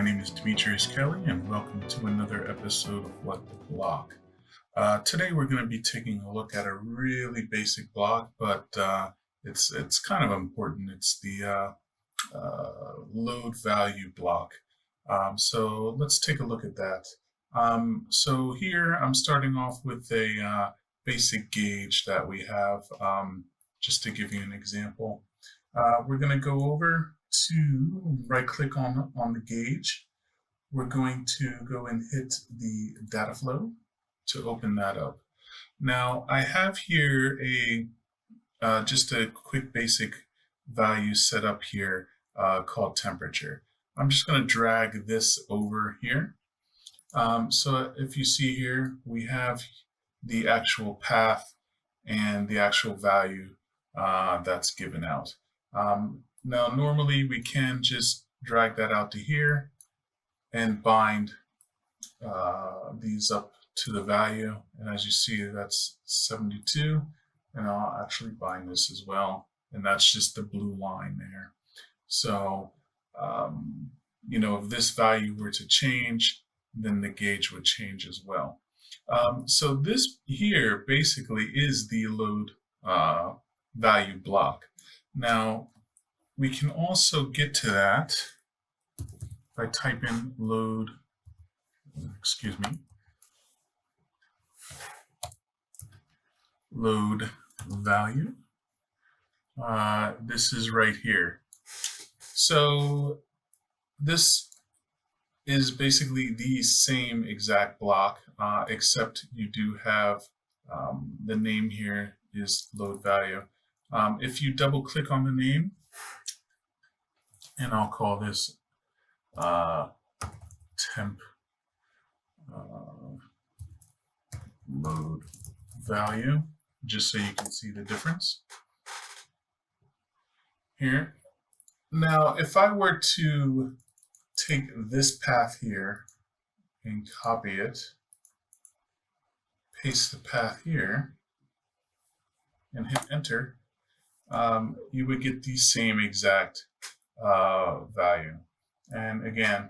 name is Demetrius Kelly, and welcome to another episode of What the Block. Today we're going to be taking a look at a really basic block, but it's kind of important. It's the load value block. So let's take a look at that. So here I'm starting off with a basic gauge that we have, just to give you an example. We're going to go over to right click on the gauge. We're going to go and hit the data flow to open that up. Now I have here just a quick basic value set up here called temperature. I'm just going to drag this over here. So if you see here, we have the actual path and the actual value that's given out. Now, normally we can just drag that out to here and bind these up to the value. And as you see, that's 72. And I'll actually bind this as well. And that's just the blue line there. So, if this value were to change, then the gauge would change as well. So this here basically is the load value block. Now, we can also get to that by typing load value. This is right here. So this is basically the same exact block, except you do have the name here is load value. If you double click on the name, and I'll call this temp load value, just so you can see the difference here. Now, if I were to take this path here and copy it, paste the path here, and hit enter, you would get the same exact value. And again,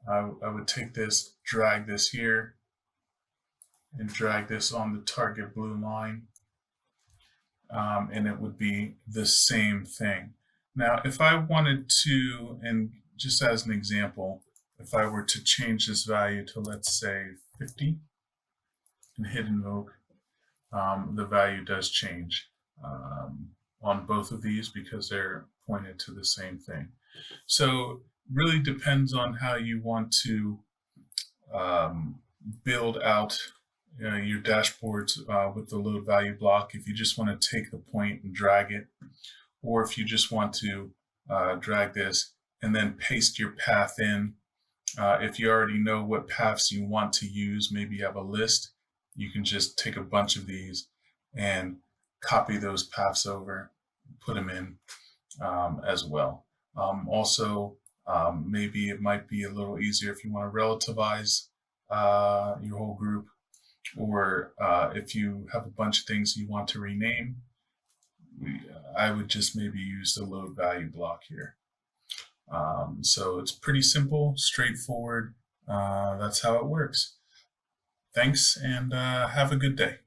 I would take this, drag this here, and drag this on the target blue line, and it would be the same thing. Now, if I wanted to, and just as an example, if I were to change this value to, let's say, 50, and hit invoke, the value does change on both of these because they're pointed to the same thing. So really depends on how you want to build out your dashboards with the load value block. If you just want to take the point and drag it, or if you just want to drag this and then paste your path in. If you already know what paths you want to use, maybe you have a list, you can just take a bunch of these and copy those paths over, put them in as well. Also, maybe it might be a little easier if you want to relativize your whole group, or if you have a bunch of things you want to rename, I would just maybe use the load value block here. So it's pretty simple, straightforward. That's how it works. Thanks, and have a good day.